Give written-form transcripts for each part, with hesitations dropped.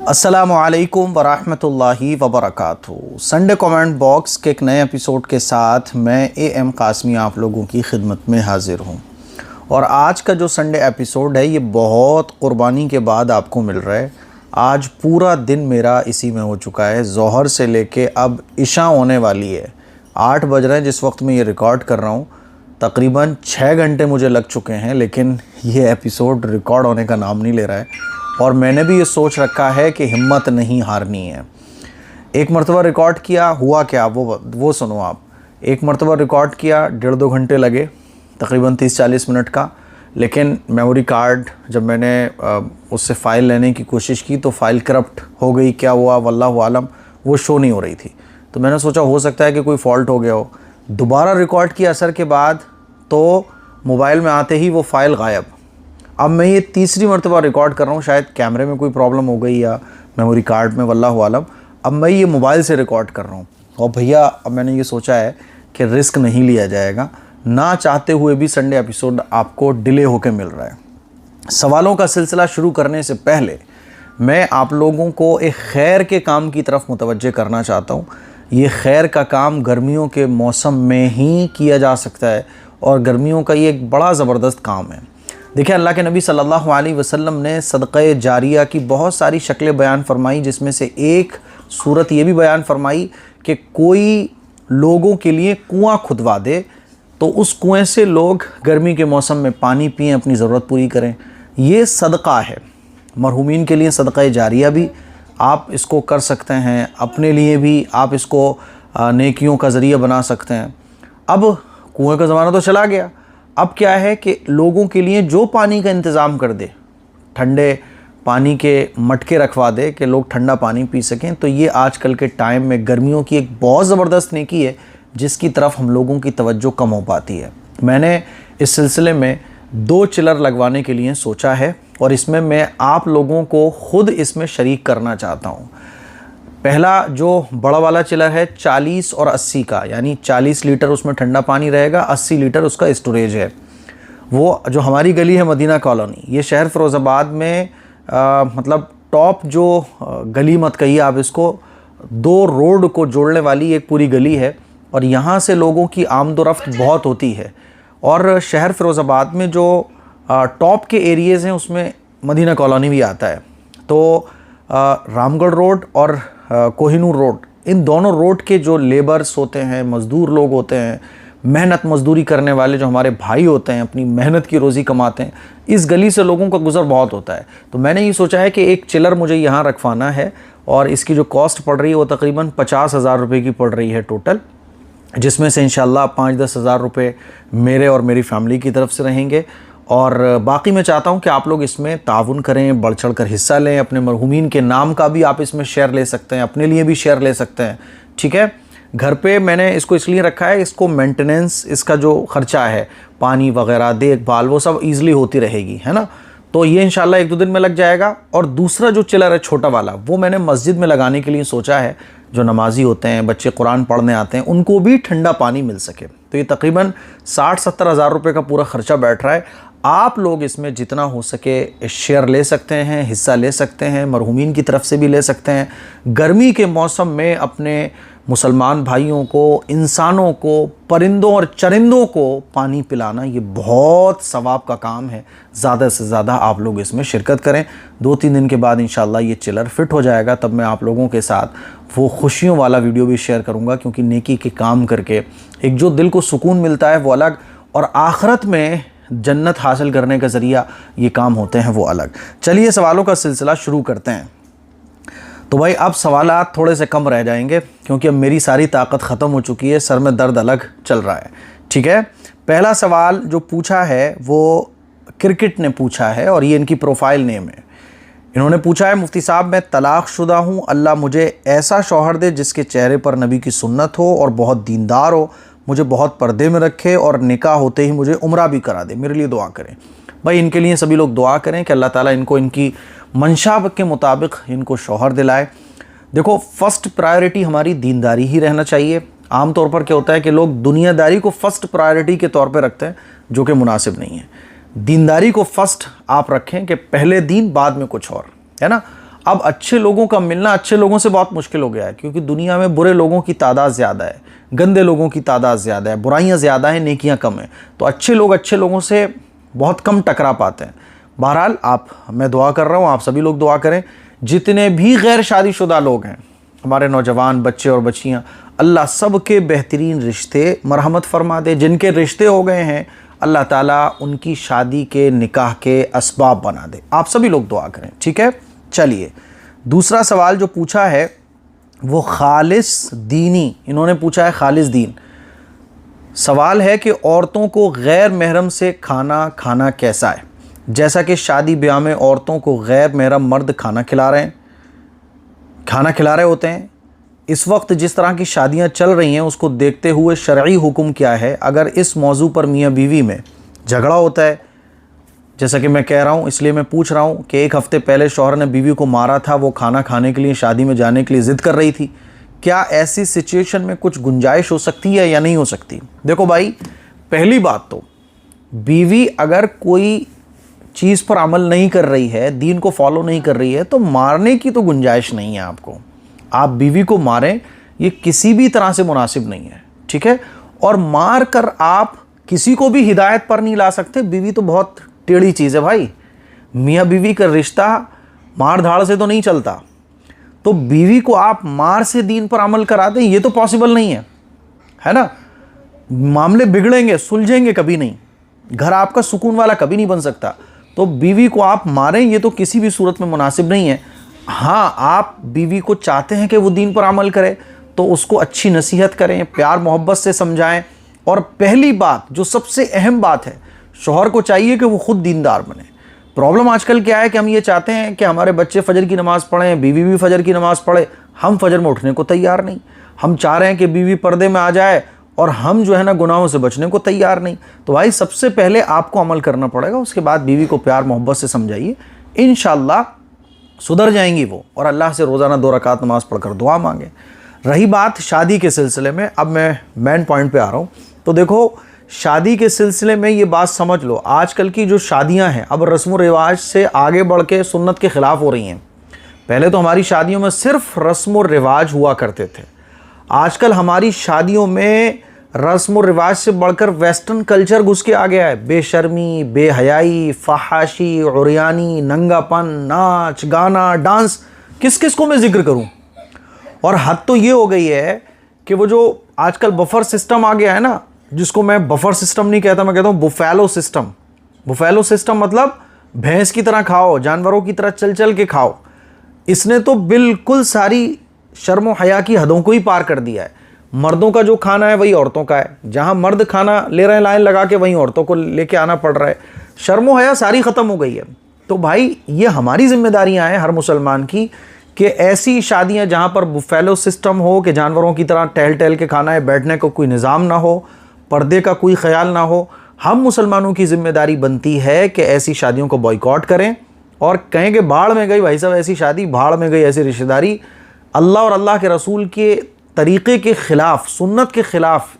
अस्सलामुअलैकुम वरहमतुल्लाहि वबरकातुहू। Sunday comment box के एक नए एपिसोड के साथ मैं एम कासमी आप लोगों की खिदमत में हाज़िर हूँ। और आज का जो संडे एपिसोड है ये बहुत क़ुरबानी के बाद आपको मिल रहा है। आज पूरा दिन मेरा इसी में हो चुका है, ज़ोहर से लेके अब इशा होने वाली है। 8 बज रहे हैं जिस वक्त मैं ये रिकॉर्ड कर रहा हूँ। तकरीबन 6 घंटे मुझे लग चुके हैं, लेकिन ये एपिसोड रिकॉर्ड होने का नाम नहीं ले रहा है। और मैंने भी ये सोच रखा है कि हिम्मत नहीं हारनी है। एक मरतबा रिकॉर्ड किया, हुआ क्या वो सुनो आप। एक मरतबा रिकॉर्ड किया, 1.5-2 घंटे लगे, तकरीबन 30-40 मिनट का। लेकिन मेमोरी कार्ड जब मैंने उससे फ़ाइल लेने की कोशिश की तो फ़ाइल करप्ट हो गई, क्या हुआ वल्लाहु आलम, वो शो नहीं हो रही थी। तो मैंने सोचा हो सकता है कि कोई फ़ॉल्ट हो गया हो। दोबारा रिकॉर्ड किया असर के बाद, तो मोबाइल में आते ही वो फ़ाइल गायब। अब मैं ये तीसरी मरतबा रिकॉर्ड कर रहा हूँ, शायद कैमरे में कोई प्रॉब्लम हो गई या मेमोरी कार्ड में, वल्लाहु आलम। अब मैं ये मोबाइल से रिकॉर्ड कर रहा हूँ। और भैया अब मैंने ये सोचा है कि रिस्क नहीं लिया जाएगा, ना चाहते हुए भी संडे एपिसोड आपको डिले होकर मिल रहा है। सवालों का सिलसिला शुरू करने से पहले मैं आप लोगों को एक खैर के काम की तरफ मुतवज्जे करना चाहता हूँ। ये खैर का काम गर्मियों के मौसम में ही किया जा सकता है और गर्मियों का ये एक बड़ा ज़बरदस्त काम है। देखिए, अल्लाह के नबी सल्लल्लाहु अलैहि वसल्लम ने सदक़े जारिया की बहुत सारी शक्लें बयान फरमाई, जिसमें से एक सूरत ये भी बयान फरमाई कि कोई लोगों के लिए कुआं खुदवा दे तो उस कुएं से लोग गर्मी के मौसम में पानी पिएं, अपनी ज़रूरत पूरी करें। ये सदक़ा है। मरहूमीन के लिए सदक़े जारिया भी आप इसको कर सकते हैं, अपने लिए भी आप इसको नेकियों का ज़रिया बना सकते हैं। अब कुएं का ज़माना तो चला गया। अब क्या है कि लोगों के लिए जो पानी का इंतज़ाम कर दे, ठंडे पानी के मटके रखवा दे कि लोग ठंडा पानी पी सकें, तो ये आजकल के टाइम में गर्मियों की एक बहुत ज़बरदस्त नेकी है जिसकी तरफ हम लोगों की तवज्जो कम हो पाती है। मैंने इस सिलसिले में 2 चिलर लगवाने के लिए सोचा है और इसमें मैं आप लोगों को ख़ुद इसमें शरीक करना चाहता हूँ। पहला जो बड़ा वाला चिलर है 40 और 80 का, यानी 40 लीटर उसमें ठंडा पानी रहेगा, 80 लीटर उसका स्टोरेज है। वो जो हमारी गली है मदीना कॉलोनी, ये शहर फ़िरोज़ाबाद में मतलब टॉप जो गली मत कहिए आप इसको, 2 रोड को जोड़ने वाली एक पूरी गली है और यहाँ से लोगों की आमदोरफ्त बहुत होती है। और शहर फ़िरोज़ाबाद में जो टॉप के एरिएज़ हैं उसमें मदीना कॉलोनी भी आता है। तो रामगढ़ रोड और कोहिनूर रोड, इन दोनों रोड के जो लेबर्स होते हैं, मज़दूर लोग होते हैं, मेहनत मज़दूरी करने वाले जो हमारे भाई होते हैं, अपनी मेहनत की रोज़ी कमाते हैं, इस गली से लोगों का गुज़र बहुत होता है। तो मैंने ये सोचा है कि एक चिलर मुझे यहाँ रखवाना है और इसकी जो कॉस्ट पड़ रही है वो तकरीबन 50,000 रुपये की पड़ रही है टोटल, जिसमें से इंशाल्लाह 5-10 हज़ार रुपये मेरे और मेरी फैमिली की तरफ से रहेंगे। और बाकी मैं चाहता हूं कि आप लोग इसमें ताउन करें, बढ़ चढ़ कर हिस्सा लें। अपने मरहूमीन के नाम का भी आप इसमें शेयर ले सकते हैं, अपने लिए भी शेयर ले सकते हैं, ठीक है। घर पे मैंने इसको इसलिए रखा है, इसको मेंटेनेंस, इसका जो ख़र्चा है, पानी वगैरह, देखभाल, वो सब ईज़िली होती रहेगी, है ना। तो ये इंशाल्लाह 1-2 दिन में लग जाएगा। और दूसरा जो चिलर है छोटा वाला, वो मैंने मस्जिद में लगाने के लिए सोचा है। जो नमाजी होते हैं, बच्चे कुरान पढ़ने आते हैं, उनको भी ठंडा पानी मिल सके। तो ये तकरीबन 60-70 हज़ार रुपये का पूरा ख़र्चा बैठ रहा है। आप लोग इसमें जितना हो सके शेयर ले सकते हैं, हिस्सा ले सकते हैं, मरहूमीन की तरफ से भी ले सकते हैं। गर्मी के मौसम में अपने मुसलमान भाइयों को, इंसानों को, परिंदों और चरिंदों को पानी पिलाना ये बहुत सवाब का काम है। ज़्यादा से ज़्यादा आप लोग इसमें शिरकत करें। 2-3 दिन के बाद इंशाल्लाह ये चिलर फिट हो जाएगा, तब मैं आप लोगों के साथ वो खुशियों वाला वीडियो भी शेयर करूँगा, क्योंकि नेकी के काम करके एक जो दिल को सुकून मिलता है वो अलग, और आखिरत में जन्नत हासिल करने का ज़रिया ये काम होते हैं वो अलग। चलिए सवालों का सिलसिला शुरू करते हैं। तो भाई अब सवालात थोड़े से कम रह जाएंगे, क्योंकि अब मेरी सारी ताकत ख़त्म हो चुकी है, सर में दर्द अलग चल रहा है, ठीक है। पहला सवाल जो पूछा है वो क्रिकेट ने पूछा है और ये इनकी प्रोफाइल नेम है। इन्होंने पूछा है, मुफ्ती साहब मैं तलाक़शुदा हूँ, अल्लाह मुझे ऐसा शौहर दे जिसके चेहरे पर नबी की सुन्नत हो और बहुत दीनदार हो, मुझे बहुत पर्दे में रखे और निकाह होते ही मुझे उम्रा भी करा दे, मेरे लिए दुआ करें। भाई इनके लिए सभी लोग दुआ करें कि अल्लाह ताला इनको इनकी मंशा के मुताबिक इनको शौहर दिलाए। देखो, फ़र्स्ट प्रायोरिटी हमारी दीनदारी ही रहना चाहिए। आम तौर पर क्या होता है कि लोग दुनियादारी को फ़र्स्ट प्रायोरिटी के तौर पे रखते हैं, जो कि मुनासिब नहीं है। दीनदारी को फ़र्स्ट आप रखें कि पहले दीन बाद में कुछ और, है ना। अब अच्छे लोगों का मिलना अच्छे लोगों से बहुत मुश्किल हो गया है, क्योंकि दुनिया में बुरे लोगों की तादाद ज़्यादा है, गंदे लोगों की तादाद ज़्यादा है, बुराइयाँ ज़्यादा हैं, नेकियां कम हैं। तो अच्छे लोग अच्छे लोगों से बहुत कम टकरा पाते हैं। बहरहाल मैं दुआ कर रहा हूँ, आप सभी लोग दुआ करें, जितने भी गैर शादीशुदा लोग हैं, हमारे नौजवान बच्चे और बच्चियाँ, अल्लाह सब के बेहतरीन रिश्ते मरहमत फरमा दे। जिनके रिश्ते हो गए हैं, अल्लाह ताला उनकी शादी के निकाह के असबाब बना दे। आप सभी लोग दुआ करें, ठीक है। चलिए, दूसरा सवाल जो पूछा है वो खालिस दीनी, इन्होंने पूछा है खालिस दीन। सवाल है कि औरतों को गैर महरम से खाना खाना कैसा है। जैसा कि शादी ब्याह में औरतों को गैर महरम मर्द खाना खिला रहे होते हैं। इस वक्त जिस तरह की शादियां चल रही हैं, उसको देखते हुए शरई हुक्म क्या है अगर इस मौजू पर मियाँ बीवी में झगड़ा होता है। जैसा कि मैं कह रहा हूँ, इसलिए मैं पूछ रहा हूँ कि 1 हफ्ते पहले शौहर ने बीवी को मारा था, वो खाना खाने के लिए शादी में जाने के लिए ज़िद कर रही थी। क्या ऐसी सिचुएशन में कुछ गुंजाइश हो सकती है या नहीं हो सकती? देखो भाई, पहली बात तो बीवी अगर कोई चीज़ पर अमल नहीं कर रही है, दीन को फॉलो नहीं कर रही है, तो मारने की तो गुंजाइश नहीं है आपको। आप बीवी को मारें, ये किसी भी तरह से मुनासिब नहीं है, ठीक है। और मार कर आप किसी को भी हिदायत पर नहीं ला सकते। बीवी तो बहुत टेढ़ी चीज़ है भाई, मियाँ बीवी का रिश्ता मार धाड़ से तो नहीं चलता। तो बीवी को आप मार से दीन पर अमल करा दें, ये तो पॉसिबल नहीं है ना। मामले बिगड़ेंगे, सुलझेंगे कभी नहीं, घर आपका सुकून वाला कभी नहीं बन सकता। तो बीवी को आप मारें, ये तो किसी भी सूरत में मुनासिब नहीं है। हाँ, आप बीवी को चाहते हैं कि वो दीन पर अमल करे, तो उसको अच्छी नसीहत करें, प्यार मोहब्बत से समझाएं। और पहली बात, जो सबसे अहम बात है, शौहर को चाहिए कि वो खुद दीनदार बने। प्रॉब्लम आजकल क्या है कि हम ये चाहते हैं कि हमारे बच्चे फजर की नमाज़ पढ़ें, बीवी भी फजर की नमाज़ पढ़े। हम फजर में उठने को तैयार नहीं। हम चाह रहे हैं कि बीवी पर्दे में आ जाए और हम जो है ना गुनाहों से बचने को तैयार नहीं। तो भाई, सबसे पहले आपको अमल करना पड़ेगा, उसके बाद बीवी को प्यार मोहब्बत से समझाइए। इंशाअल्लाह सुधर जाएंगी वो, और अल्लाह से रोज़ाना 2 रकात नमाज़ पढ़कर दुआ मांगे। रही बात शादी के सिलसिले में, अब मैं मेन पॉइंट पे आ रहा हूँ। तो देखो, शादी के सिलसिले में ये बात समझ लो, आजकल की जो शादियां हैं अब रस्म रिवाज से आगे बढ़ के सुन्नत के ख़िलाफ़ हो रही हैं। पहले तो हमारी शादियों में सिर्फ रस्म रिवाज हुआ करते थे। आजकल हमारी शादियों में रस्म रिवाज से बढ़कर वेस्टर्न कल्चर घुस के आ गया है। बेशर्मी, बेहयाई, फहाशी, उरियानी, नंगापन, नाच गाना, डांस, किस किस को मैं जिक्र करूं। और हद तो ये हो गई है कि वो जो आजकल बफर सिस्टम आ गया है ना, जिसको मैं बफर सिस्टम नहीं कहता, मैं कहता हूँ बुफेलो सिस्टम। बुफेलो सिस्टम मतलब भैंस की तरह खाओ, जानवरों की तरह चल चल के खाओ। इसने तो बिल्कुल सारी शर्म व हया की हदों को ही पार कर दिया है। मर्दों का जो खाना है वही औरतों का है, जहाँ मर्द खाना ले रहे हैं लाइन लगा के, वहीं औरतों को लेके आना पड़ रहा है। शर्म व हया सारी ख़त्म हो गई है। तो भाई, ये हमारी जिम्मेदारियाँ हैं हर मुसलमान की कि ऐसी शादियाँ जहाँ पर बुफेलो सिस्टम हो, कि जानवरों की तरह टहल टहल के खाना है, बैठने को कोई निज़ाम ना हो, पर्दे का कोई ख्याल ना हो, हम मुसलमानों की जिम्मेदारी बनती है कि ऐसी शादियों को बॉयकॉट करें और कहें कि भाड़ में गई भाई साहब ऐसी शादी, भाड़ में गई ऐसी रिश्तेदारी। अल्लाह और अल्लाह के रसूल के तरीक़े के ख़िलाफ़, सुन्नत के ख़िलाफ़,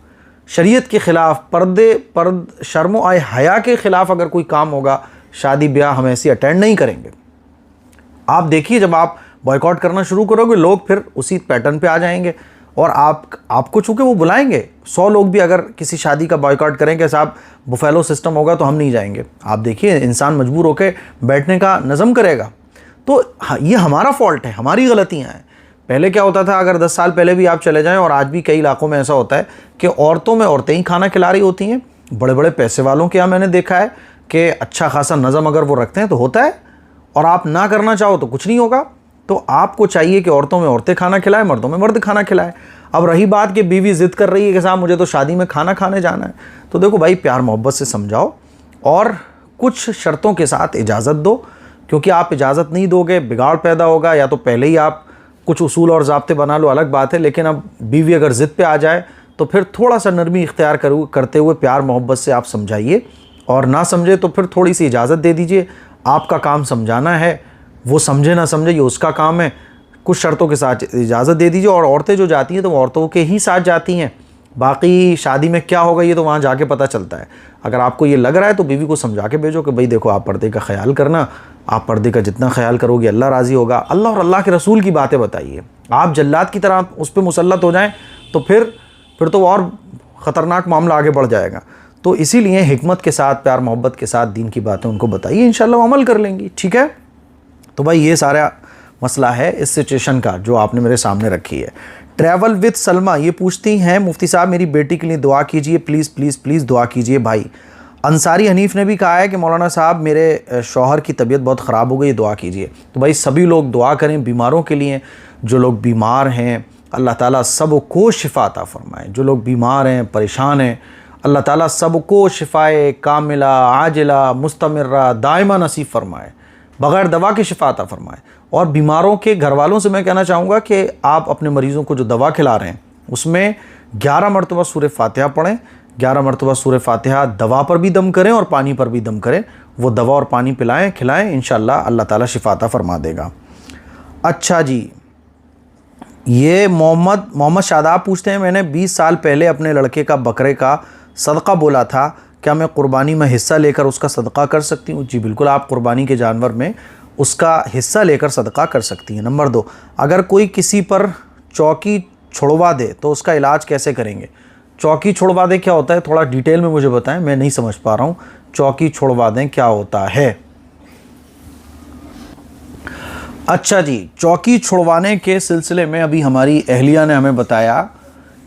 शरीयत के ख़िलाफ़, शर्म व हया के ख़िलाफ़ अगर कोई काम होगा, शादी ब्याह हम ऐसी अटेंड नहीं करेंगे। आप देखिए, जब आप बॉयकॉट करना शुरू करोगे, लोग फिर उसी पैटर्न पे आ जाएंगे और आपको चूँकि वो बुलाएंगे। 100 लोग भी अगर किसी शादी का बॉयकॉट करें कि साहब बुफेलो सिस्टम होगा तो हम नहीं जाएंगे, आप देखिए इंसान मजबूर होकर बैठने का नज़म करेगा। तो ये हमारा फॉल्ट है, हमारी गलतियाँ हैं। पहले क्या होता था, अगर 10 साल पहले भी आप चले जाएं, और आज भी कई इलाकों में ऐसा होता है कि औरतों में औरतें ही खाना खिला रही होती हैं। बड़े बड़े पैसे वालों के यहाँ मैंने देखा है कि अच्छा खासा नज़म अगर वो रखते हैं तो होता है, और आप ना करना चाहो तो कुछ नहीं होगा। तो आपको चाहिए कि औरतों में औरतें खाना खिलाएं, मर्दों में मर्द खाना खिलाएं। अब रही बात कि बीवी ज़िद कर रही है कि साहब मुझे तो शादी में खाना खाने जाना है, तो देखो भाई, प्यार मोहब्बत से समझाओ और कुछ शर्तों के साथ इजाज़त दो, क्योंकि आप इजाज़त नहीं दोगे बिगाड़ पैदा होगा। या तो पहले ही आप कुछ उसूल और ज़ाब्ते बना लो, अलग बात है, लेकिन अब बीवी अगर ज़िद पे आ जाए तो फिर थोड़ा सा नरमी इख्तियार करते हुए प्यार मोहब्बत से आप समझाइए, और ना समझे तो फिर थोड़ी सी इजाज़त दे दीजिए। आपका काम समझाना है, वो समझे ना समझे ये उसका काम है। कुछ शर्तों के साथ इजाज़त दे दीजिए। और औरतें जो जाती हैं तो वो औरतों के ही साथ जाती हैं, बाकी शादी में क्या होगा ये तो वहाँ जाके पता चलता है। अगर आपको ये लग रहा है तो बीवी को समझा के भेजो कि भाई देखो आप पर्दे का ख्याल करना, आप पर्दे का जितना ख्याल करोगे अल्लाह राज़ी होगा। अल्लाह और अल्लाह के रसूल की बातें बताइए। आप जल्लाद की तरह उस पर मुसल्लत हो जाएं तो फिर तो और ख़तरनाक मामला आगे बढ़ जाएगा। तो इसीलिए हिकमत के साथ, प्यार मोहब्बत के साथ दीन की बातें उनको बताइए, इंशाल्लाह वो अमल कर लेंगी। ठीक है, तो भाई ये सारा मसला है इस सिचुएशन का जो आपने मेरे सामने रखी है। ट्रैवल विद सलमा ये पूछती हैं, मुफ्ती साहब मेरी बेटी के लिए दुआ कीजिए, प्लीज़ प्लीज़ प्लीज़ दुआ कीजिए भाई। अंसारी हनीफ़ ने भी कहा है कि मौलाना साहब मेरे शौहर की तबीयत बहुत ख़राब हो गई, दुआ कीजिए। तो भाई सभी लोग दुआ करें बीमारों के लिए। जो लोग बीमार हैं अल्लाह ताला सबको शिफा अता फ़रमाए। जो लोग बीमार हैं, परेशान हैं, अल्लाह ताला सबको शिफाए कामिला, आजिला, मुस्तमिर्रा, दायमा नसीब फ़रमाए, बग़ैर दवा के शिफा अता फ़रमाए। और बीमारों के घर वालों से मैं कहना चाहूँगा कि आप अपने मरीज़ों को जो दवा खिला रहे हैं उसमें 11 मरतबा सूरह फातिहा पढ़ें। 11 मरतबा सूरह फातिहा दवा पर भी दम करें और पानी पर भी दम करें। वो दवा और पानी पिलाएं, खिलाएं, इंशाअल्लाह अल्लाह ताला शिफा अता फ़रमा देगा। अच्छा जी, ये मोहम्मद शादाब पूछते हैं, मैंने 20 साल पहले अपने लड़के का बकरे का सदका बोला था, क्या मैं क़ुरबानी में हिस्सा लेकर उसका सदका कर सकती हूँ? जी बिल्कुल, आप क़ुरबानी के जानवर में उसका हिस्सा लेकर सदका कर सकती हैं। नंबर 2, अगर कोई किसी पर चौकी छुड़वा दे तो उसका इलाज कैसे करेंगे? चौकी छुड़वा दे क्या होता है, थोड़ा डिटेल में मुझे बताएं, मैं नहीं समझ पा रहा हूँ। चौकी छुड़वा दें क्या होता है? अच्छा जी, चौकी छुड़वाने के सिलसिले में अभी हमारी अहलिया ने हमें बताया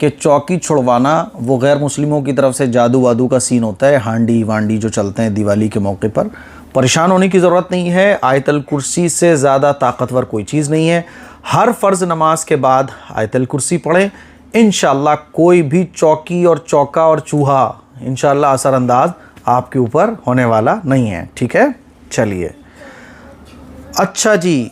कि चौकी छुड़वाना वो गैर मुस्लिमों की तरफ से जादू वादू का सीन होता है, हांडी वांडी जो चलते हैं दिवाली के मौके पर। परेशान होने की ज़रूरत नहीं है, आयतल कुर्सी से ज़्यादा ताकतवर कोई चीज़ नहीं है। हर फ़र्ज़ नमाज के बाद आयतल कुर्सी पढ़ें, इंशाअल्लाह कोई भी चौकी और चौका और चूहा इंशाअल्लाह असरअंदाज आपके ऊपर होने वाला नहीं है। ठीक है, चलिए। अच्छा जी,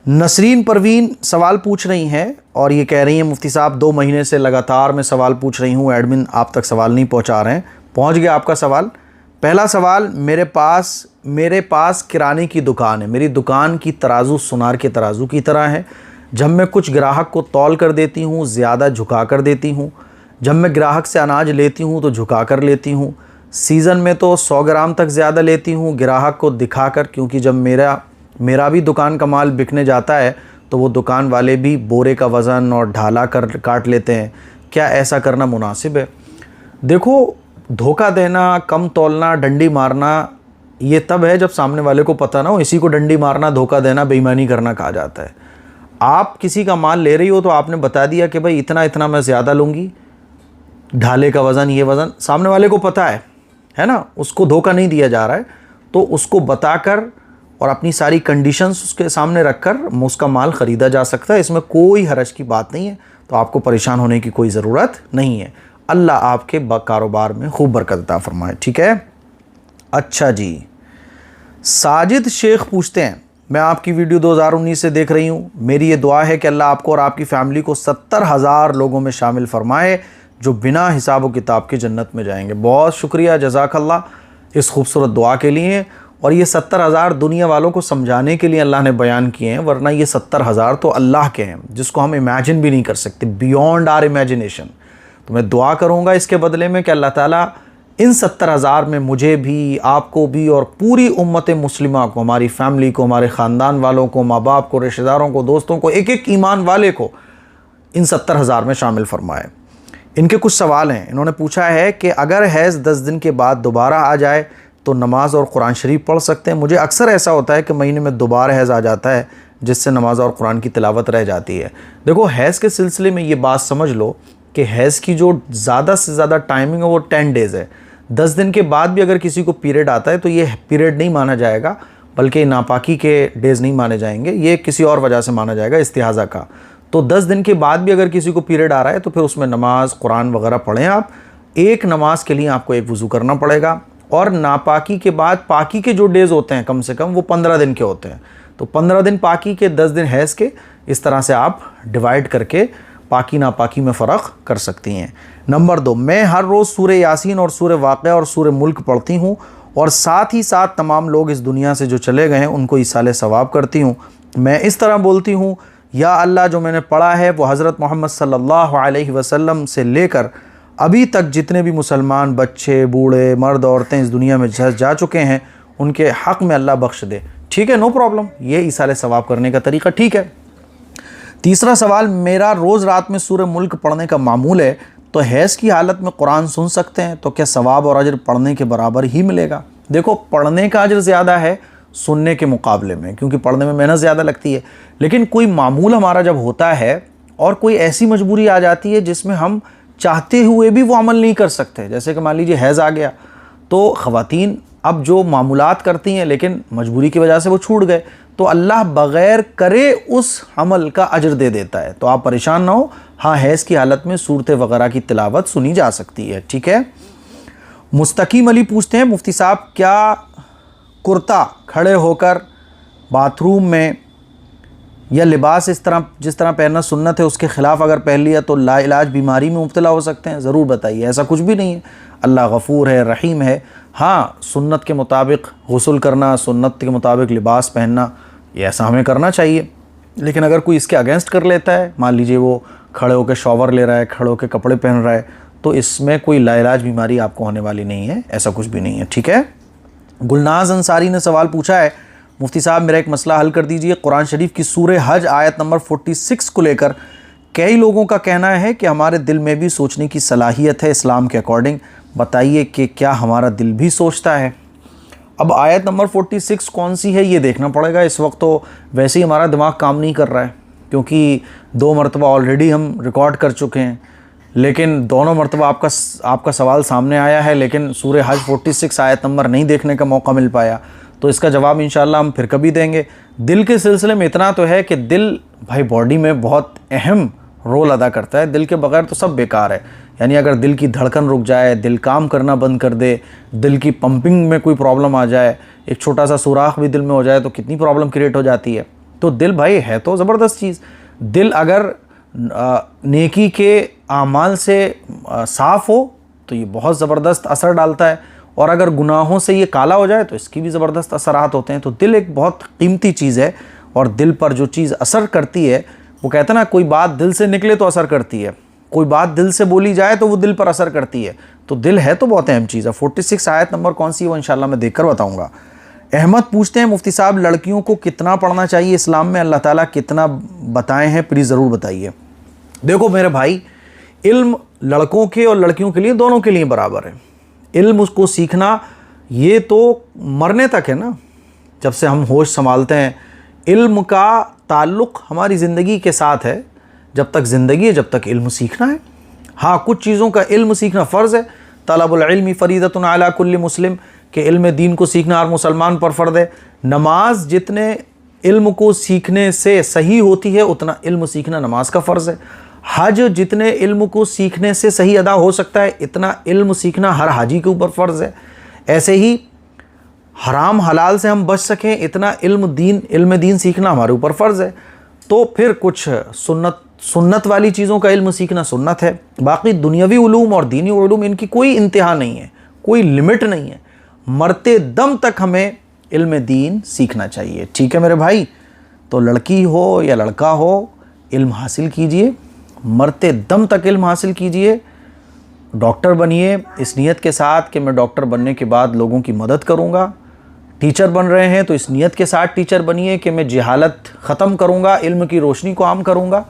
नसरीन परवीन सवाल पूछ रही हैं और ये कह रही हैं मुफ्ती साहब 2 महीने से लगातार मैं सवाल पूछ रही हूँ, एडमिन आप तक सवाल नहीं पहुँचा रहे हैं। पहुँच गया आपका सवाल। पहला सवाल, मेरे पास किराने की दुकान है। मेरी दुकान की तराजू सुनार के तराजू की तरह है। जब मैं कुछ ग्राहक को तौल कर देती हूँ ज़्यादा झुका कर देती हूँ, जब मैं ग्राहक से अनाज लेती हूँ तो झुका कर लेती हूँ। सीज़न में तो 100 ग्राम तक ज़्यादा लेती हूँ ग्राहक को दिखाकर, क्योंकि जब मेरा भी दुकान का माल बिकने जाता है तो वो दुकान वाले भी बोरे का वज़न और ढाला कर काट लेते हैं। क्या ऐसा करना मुनासिब है? देखो, धोखा देना, कम तौलना, डंडी मारना ये तब है जब सामने वाले को पता ना हो। इसी को डंडी मारना, धोखा देना, बेईमानी करना कहा जाता है। आप किसी का माल ले रही हो तो आपने बता दिया कि भाई इतना इतना मैं ज़्यादा लूँगी, ढाले का वज़न, ये वज़न, सामने वाले को पता है ना, उसको धोखा नहीं दिया जा रहा है। तो उसको बताकर और अपनी सारी कंडीशंस उसके सामने रखकर उसका माल ख़रीदा जा सकता है। इसमें कोई हरज की बात नहीं है, तो आपको परेशान होने की कोई ज़रूरत नहीं है। अल्लाह आपके कारोबार में खूब बरकत अता फरमाए। ठीक है। अच्छा जी, साजिद शेख पूछते हैं, मैं आपकी वीडियो 2019 से देख रही हूँ। मेरी ये दुआ है कि अल्लाह आपको और आपकी फ़ैमिली को 70,000 लोगों में शामिल फरमाए जो बिना हिसाब व किताब के जन्नत में जाएंगे। बहुत शुक्रिया, जज़ाकल्लाह इस खूबसूरत दुआ के लिए। और ये 70,000 दुनिया वालों को समझाने के लिए अल्लाह ने बयान किए हैं, वरना ये 70,000 तो अल्लाह के हैं जिसको हम इमेजिन भी नहीं कर सकते, बियॉन्ड आर इमेजिनेशन। तो मैं दुआ करूँगा इसके बदले में कि अल्लाह ताला इन 70,000 में मुझे भी, आपको भी और पूरी उम्मत मुस्लिमा को, हमारी फैमिली को, हमारे ख़ानदान वालों को, माँ बाप को, रिश्तेदारों को, दोस्तों को, एक एक ईमान वाले को इन 70,000 में शामिल फरमाए। इनके कुछ सवाल हैं। इन्होंने पूछा है कि अगर हैज़ 10 दिन के बाद दोबारा आ जाए तो नमाज और कुरान शरीफ पढ़ सकते हैं? मुझे अक्सर ऐसा होता है कि महीने में दोबारा हैज़ आ जाता है जिससे नमाज और कुरान की तिलावत रह जाती है। देखो, हैज़ के सिलसिले में ये बात समझ लो कि हैज़ की जो ज़्यादा से ज़्यादा टाइमिंग है वो 10 डेज़ है। 10 दिन के बाद भी अगर किसी को पीरियड आता है तो ये पीरियड नहीं माना जाएगा, बल्कि नापाकी के डेज़ नहीं माने जाएंगे, ये किसी और वजह से माना जाएगा, इस्तिहाज़ा का। तो 10 दिन के बाद भी अगर किसी को पीरियड आ रहा है तो फिर उसमें नमाज कुरान वगैरह पढ़ें आप। एक नमाज के लिए आपको एक वज़ू करना पड़ेगा। और नापाकी के बाद पाकी के जो डेज़ होते हैं कम से कम वो 15 दिन के होते हैं। तो 15 दिन पाकी के, 10 दिन हैज़ के, इस तरह से आप डिवाइड करके पाकी नापाकी में फ़र्क कर सकती हैं। नंबर 2, मैं हर रोज़ सूरह यासीन और सूरह वाक़िया और सूरह मुल्क पढ़ती हूँ और साथ ही साथ तमाम लोग इस दुनिया से जो चले गए हैं उनको इसाले सवाब करती हूँ। मैं इस तरह बोलती हूँ, या अल्लाह जो मैंने पढ़ा है वो हज़रत मोहम्मद सल्लल्लाहु अलैहि वसल्लम से लेकर अभी तक जितने भी मुसलमान बच्चे, बूढ़े, मर्द, औरतें इस दुनिया में जा चुके हैं उनके हक़ में अल्लाह बख्श दे। ठीक है, नो प्रॉब्लम, ये ईसाले सवाब करने का तरीका ठीक है। तीसरा सवाल, मेरा रोज़ रात में सूरह मुल्क पढ़ने का मामूल है, तो हैज़ की हालत में कुरान सुन सकते हैं, तो क्या सवाब और अजर पढ़ने के बराबर ही मिलेगा? देखो, पढ़ने का अजर ज़्यादा है सुनने के मुकाबले में, क्योंकि पढ़ने में मेहनत ज़्यादा लगती है। लेकिन कोई मामूल हमारा जब होता है और कोई ऐसी मजबूरी आ जाती है जिसमें हम चाहते हुए भी वो अमल नहीं कर सकते, जैसे कि मान लीजिए हैज़ आ गया, तो ख़वातीन अब जो मामूलात करती हैं लेकिन मजबूरी की वजह से वो छूट गए, तो अल्लाह बग़ैर करे उस अमल का अजर दे देता है। तो आप परेशान ना हो, हाँ, हैज़ की हालत में सूरत वगैरह की तिलावत सुनी जा सकती है। ठीक है। मुस्तकीम अली पूछते हैं, मुफ्ती साहब क्या कुर्ता खड़े होकर बाथरूम में या लिबास जिस तरह पहनना सुन्नत है उसके ख़िलाफ़ अगर पहन लिया तो लाइलाज बीमारी में मुब्तला हो सकते हैं? ज़रूर बताइए। ऐसा कुछ भी नहीं है, अल्लाह गफ़ूर है, रहीम है। हाँ, सुन्नत के मुताबिक गुस्ल करना, सुन्नत के मुताबिक लिबास पहनना, ये ऐसा हमें करना चाहिए। लेकिन अगर कोई इसके अगेंस्ट कर लेता है, मान लीजिए वो खड़े होकर शॉवर ले रहा है, खड़े होकर कपड़े पहन रहा है, तो इसमें कोई लाइलाज बीमारी आपको होने वाली नहीं है, ऐसा कुछ भी नहीं है। ठीक है। गुलनाज अंसारी ने सवाल पूछा है, मुफ्ती साहब मेरा एक मसला हल कर दीजिए। कुरान शरीफ की सूरह हज आयत नंबर 46 को लेकर कई लोगों का कहना है कि हमारे दिल में भी सोचने की सलाहियत है इस्लाम के अकॉर्डिंग, बताइए कि क्या हमारा दिल भी सोचता है? अब आयत नंबर 46 कौन सी है ये देखना पड़ेगा। इस वक्त तो वैसे ही हमारा दिमाग काम नहीं कर रहा है, क्योंकि 2 मरतबा ऑलरेडी हम रिकॉर्ड कर चुके हैं, लेकिन दोनों मरतबा आपका सवाल सामने आया है, लेकिन सूरह हज 46 आयत नंबर नहीं देखने का मौका मिल पाया। तो इसका जवाब इंशाअल्लाह हम फिर कभी देंगे। दिल के सिलसिले में इतना तो है कि दिल भाई बॉडी में बहुत अहम रोल अदा करता है, दिल के बगैर तो सब बेकार है। यानी अगर दिल की धड़कन रुक जाए, दिल काम करना बंद कर दे, दिल की पंपिंग में कोई प्रॉब्लम आ जाए, एक छोटा सा सुराख भी दिल में हो जाए तो कितनी प्रॉब्लम क्रिएट हो जाती है। तो दिल भाई है तो ज़बरदस्त चीज़। दिल अगर नेकी के आमाल से साफ़ हो तो ये बहुत ज़बरदस्त असर डालता है, और अगर गुनाहों से ये काला हो जाए तो इसकी भी ज़बरदस्त असरात होते हैं। तो दिल एक बहुत कीमती चीज़ है, और दिल पर जो चीज़ असर करती है, वो कहते हैं ना, कोई बात दिल से निकले तो असर करती है, कोई बात दिल से बोली जाए तो वो दिल पर असर करती है। तो दिल है तो बहुत अहम चीज़ है। 46 आयत नंबर कौन सी है वो इंशाल्लाह मैं देखकर बताऊँगा। अहमद पूछते हैं, मुफ्ती साहब लड़कियों को कितना पढ़ना चाहिए इस्लाम में, अल्लाह ताला कितना बताए हैं, प्लीज़ ज़रूर बताइए। देखो मेरे भाई, इल्म लड़कों के और लड़कियों के लिए, दोनों के लिए बराबर है। इल्म उसको सीखना ये तो मरने तक है ना, जब से हम होश संभालते हैं। इल्म का ताल्लुक़ हमारी ज़िंदगी के साथ है, जब तक ज़िंदगी है जब तक इल्म सीखना है। हाँ, कुछ चीज़ों का इल्म सीखना फ़र्ज़ है। तलबुल इल्मी फ़रीदतुन अला कुल्ली मुस्लिम, के इल्म दीन को सीखना हर मुसलमान पर फ़र्ज़ है। नमाज जितने इल्म को सीखने से सही होती है उतना इल्म सीखना नमाज का फ़र्ज़ है। हज जितने इल्म को सीखने से सही अदा हो सकता है इतना इल्म सीखना हर हाजी के ऊपर फ़र्ज़ है। ऐसे ही हराम हलाल से हम बच सकें इतना इल्म दीन सीखना हमारे ऊपर फ़र्ज़ है। तो फिर कुछ सुन्नत वाली चीज़ों का इल्म सीखना सुन्नत है। बाकी दुनियावी उलूम और दीनी उलूम इनकी कोई इंतहा नहीं है, कोई लिमिट नहीं है। मरते दम तक हमें इल्म दीन सीखना चाहिए। ठीक है मेरे भाई, तो लड़की हो या लड़का हो, इल्म हासिल कीजिए, मरते दम तक इल्म हासिल कीजिए। डॉक्टर बनिए इस नीयत के साथ कि मैं डॉक्टर बनने के बाद लोगों की मदद करूँगा। टीचर बन रहे हैं तो इस नीयत के साथ टीचर बनिए कि मैं जहालत ख़त्म करूँगा, इल्म की रोशनी को आम करूँगा।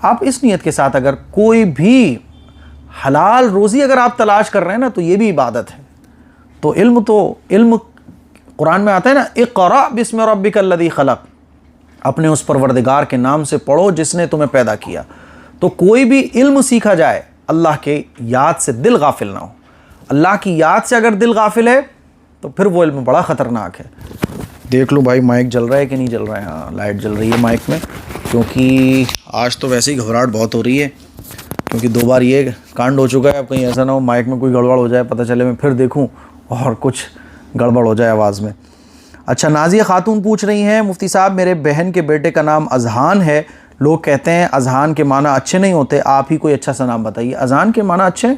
आप इस नीयत के साथ अगर कोई भी हलाल रोज़ी अगर आप तलाश कर रहे हैं ना, तो ये भी इबादत है। तो इल्म कुरान में आता है ना, इक़रा बिस्मि रब्बिकल लज़ी खलक़, अपने उस परवरदिगार के नाम से पढ़ो जिसने तुम्हें पैदा किया। तो कोई भी इल्म सीखा जाए अल्लाह के याद से दिल गाफिल ना हो। अल्लाह की याद से अगर दिल गाफिल है तो फिर वो इल्म बड़ा ख़तरनाक है। देख लो भाई माइक जल रहा है कि नहीं जल रहा है? हाँ, लाइट जल रही है माइक में, क्योंकि आज तो वैसे ही घबराहट बहुत हो रही है, क्योंकि 2 बार ये कांड हो चुका है। अब कहीं ऐसा ना हो माइक में कोई गड़बड़ हो जाए, पता चले मैं फिर देखूँ और कुछ गड़बड़ हो जाए आवाज़ में। अच्छा, नाजिया खातून पूछ रही हैं, मुफ्ती साहब मेरे बहन के बेटे का नाम अजहान है, लोग कहते हैं अजहान के माना अच्छे नहीं होते, आप ही कोई अच्छा सा नाम बताइए। अजहान के माना अच्छे?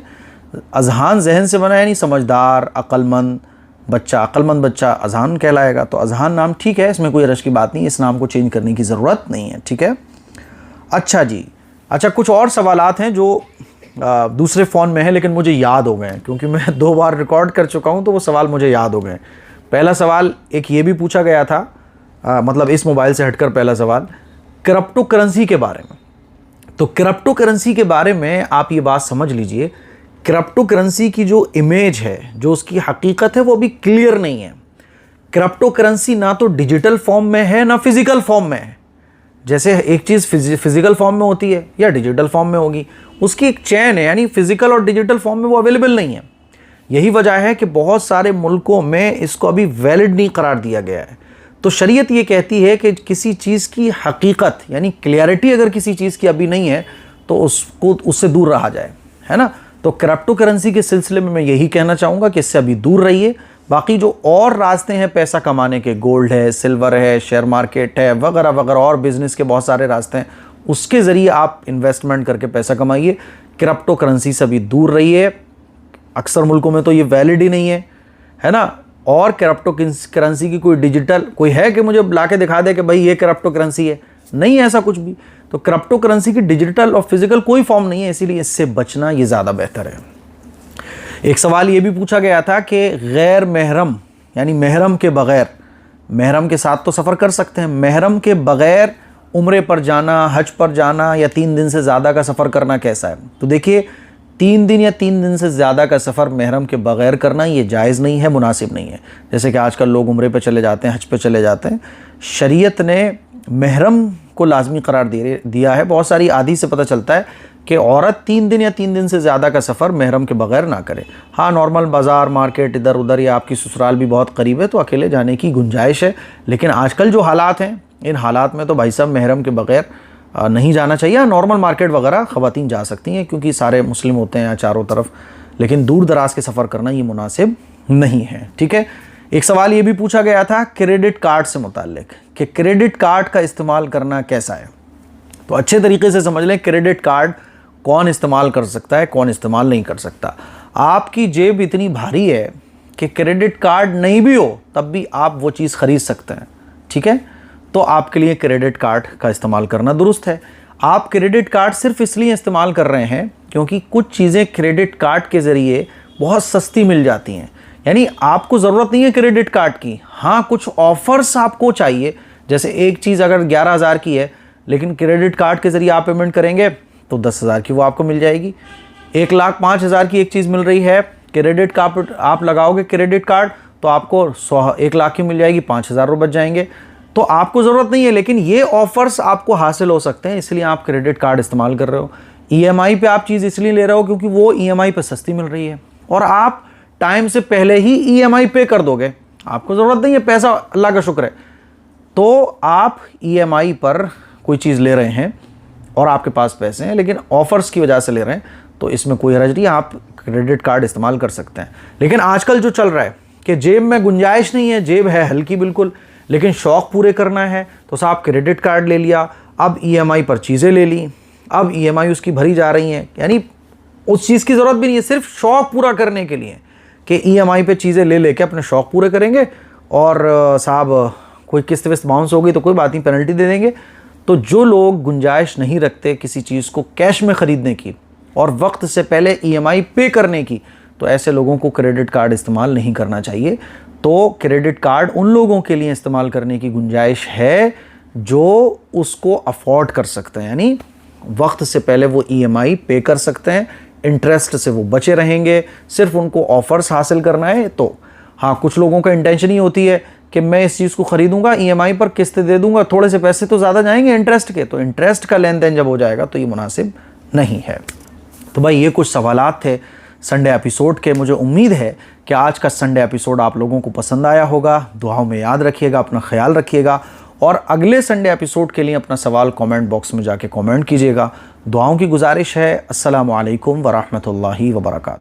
अजहान जहन से बना है, नहीं समझदार अक्लमंद बच्चा अजहान कहलाएगा। तो अजहान नाम ठीक है, इसमें कोई रश की बात नहीं, इस नाम को चेंज करने की ज़रूरत नहीं है। ठीक है। अच्छा जी, अच्छा कुछ और सवालात हैं जो दूसरे फ़ोन में है लेकिन मुझे याद हो गए हैं, क्योंकि मैं 2 बार रिकॉर्ड कर चुका हूं तो वो सवाल मुझे याद हो गए। पहला सवाल एक ये भी पूछा गया था, मतलब इस मोबाइल से हटकर पहला सवाल क्रिप्टो करेंसी के बारे में। तो क्रिप्टो करेंसी के बारे में आप ये बात समझ लीजिए, क्रिप्टो करेंसी की जो इमेज है, जो उसकी हकीकत है, वो अभी क्लियर नहीं है। क्रिप्टो करेंसी ना तो डिजिटल फॉर्म में है ना फिजिकल फॉर्म में है। जैसे एक चीज़ फिजिकल फॉर्म में होती है या डिजिटल फॉर्म में होगी, उसकी एक चेन है, यानी फिजिकल और डिजिटल फॉर्म में वो अवेलेबल नहीं है। यही वजह है कि बहुत सारे मुल्कों में इसको अभी वैलिड नहीं करार दिया गया है। तो शरीयत ये कहती है कि किसी चीज़ की हकीकत यानी क्लियरिटी अगर किसी चीज़ की अभी नहीं है तो उससे दूर रहा जाए, है ना। तो क्रिप्टो करेंसी के सिलसिले में मैं यही कहना चाहूँगा कि इससे अभी दूर रहिए। बाकी जो और रास्ते हैं पैसा कमाने के, गोल्ड है, सिल्वर है, शेयर मार्केट है, वगैरह वगैरह, और बिजनेस के बहुत सारे रास्ते हैं, उसके ज़रिए आप इन्वेस्टमेंट करके पैसा कमाइए। क्रिप्टो करेंसी से अभी दूर रहिए। अक्सर मुल्कों में तो ये वैलिड ही नहीं है ना। और क्रिप्टो करेंसी की कोई डिजिटल कोई है कि मुझे ला के दिखा दे कि भाई ये क्रिप्टो करेंसी है, नहीं है ऐसा कुछ भी। तो क्रिप्टो करेंसी की डिजिटल और फिजिकल कोई फॉर्म नहीं है, इसीलिए इससे बचना ये ज़्यादा बेहतर है। एक सवाल ये भी पूछा गया था कि गैर महरम यानी महरम के बग़ैर, महरम के साथ तो सफ़र कर सकते हैं, महरम के बग़ैर उम्रे पर जाना, हज पर जाना या 3 दिन से ज़्यादा का सफ़र करना कैसा है। तो देखिए 3 दिन या 3 दिन से ज़्यादा का सफ़र महरम के बग़ैर करना ये जायज़ नहीं है, मुनासिब नहीं है। जैसे कि आजकल लोग उम्रे पे चले जाते हैं, हज पे चले जाते हैं, शरीयत ने महरम को लाजमी करार दिया है। बहुत सारी आदि से पता चलता है कि औरत 3 दिन या 3 दिन से ज़्यादा का सफ़र महरम के बग़ैर ना करे। हाँ, नॉर्मल बाज़ार, मार्केट, इधर उधर या आपकी ससुराल भी बहुत करीब है तो अकेले जाने की गुंजाइश है। लेकिन आजकल जो हालात हैं, इन हालात में तो भाई साहब महरम के बग़ैर नहीं जाना चाहिए। नॉर्मल मार्केट वगैरह ख़वातीन जा सकती हैं क्योंकि सारे मुस्लिम होते हैं चारों तरफ, लेकिन दूर दराज के सफ़र करना ये मुनासिब नहीं है। ठीक है। एक सवाल ये भी पूछा गया था क्रेडिट कार्ड से मुताल्लिक कि क्रेडिट कार्ड का इस्तेमाल करना कैसा है। तो अच्छे तरीके से समझ लें, क्रेडिट कार्ड कौन इस्तेमाल कर सकता है, कौन इस्तेमाल नहीं कर सकता। आपकी जेब इतनी भारी है कि क्रेडिट कार्ड नहीं भी हो तब भी आप वो चीज़ ख़रीद सकते हैं। ठीक है, तो आपके लिए क्रेडिट कार्ड का इस्तेमाल करना दुरुस्त है। आप क्रेडिट कार्ड सिर्फ इसलिए इस्तेमाल कर रहे हैं क्योंकि कुछ चीज़ें क्रेडिट कार्ड के ज़रिए बहुत सस्ती मिल जाती हैं, यानी आपको ज़रूरत नहीं है क्रेडिट कार्ड की। हाँ, कुछ ऑफ़र्स आपको चाहिए, जैसे एक चीज़ अगर 11,000 की है लेकिन क्रेडिट कार्ड के ज़रिए आप पेमेंट करेंगे तो 10,000 की वो आपको मिल जाएगी। 1,05,000 की एक चीज़ मिल रही है, क्रेडिट कार्ड आप लगाओगे क्रेडिट कार्ड तो आपको 1 लाख की मिल जाएगी, 5,000 रुपये बच जाएंगे। तो आपको ज़रूरत नहीं है, लेकिन ये ऑफ़र्स आपको हासिल हो सकते हैं, इसलिए आप क्रेडिट कार्ड इस्तेमाल कर रहे हो। EMI पे आप चीज़ इसलिए ले रहे हो क्योंकि वो EMI पे सस्ती मिल रही है और आप टाइम से पहले ही EMI पे कर दोगे, आपको ज़रूरत नहीं है, पैसा अल्लाह का शुक्र है। तो आप EMI पर कोई चीज़ ले रहे हैं और आपके पास पैसे हैं लेकिन ऑफ़र्स की वजह से ले रहे हैं, तो इसमें कोई हर्ज नहीं, आप क्रेडिट कार्ड इस्तेमाल कर सकते हैं। लेकिन आजकल जो चल रहा है कि जेब में गुंजाइश नहीं है, जेब है हल्की बिल्कुल, लेकिन शौक़ पूरे करना है तो साहब क्रेडिट कार्ड ले लिया, अब EMI पर चीज़ें ले ली, अब EMI उसकी भरी जा रही हैं, यानी उस चीज़ की ज़रूरत भी नहीं है, सिर्फ शौक़ पूरा करने के लिए कि EMI पे चीज़ें ले लेके अपने शौक़ पूरे करेंगे और साहब कोई किस्त विस्त बाउंस हो गई तो कोई बात नहीं, पेनल्टी दे देंगे। तो जो लोग गुंजाइश नहीं रखते किसी चीज़ को कैश में ख़रीदने की और वक्त से पहले EMI पे करने की, तो ऐसे लोगों को क्रेडिट कार्ड इस्तेमाल नहीं करना चाहिए। तो क्रेडिट कार्ड उन लोगों के लिए इस्तेमाल करने की गुंजाइश है जो उसको अफोर्ड कर सकते हैं, यानी वक्त से पहले वो EMI पे कर सकते हैं, इंटरेस्ट से वो बचे रहेंगे, सिर्फ उनको ऑफ़र्स हासिल करना है। तो हाँ, कुछ लोगों का इंटेंशन ही होती है कि मैं इस चीज़ को ख़रीदूंगा, EMI पर किस्त दे दूंगा, थोड़े से पैसे तो ज़्यादा जाएंगे इंटरेस्ट के, तो इंटरेस्ट का लेन देन जब हो जाएगा तो ये मुनासिब नहीं है। तो भाई ये कुछ सवालात थे संडे एपिसोड के। मुझे उम्मीद है कि आज का संडे एपिसोड आप लोगों को पसंद आया होगा। दुआओं में याद रखिएगा, अपना ख्याल रखिएगा और अगले संडे एपिसोड के लिए अपना सवाल कमेंट बॉक्स में जाके कमेंट कीजिएगा। दुआओं की गुजारिश है। अस्सलामु अलैकुम वरहमतुल्लाहि वबरकातुहू।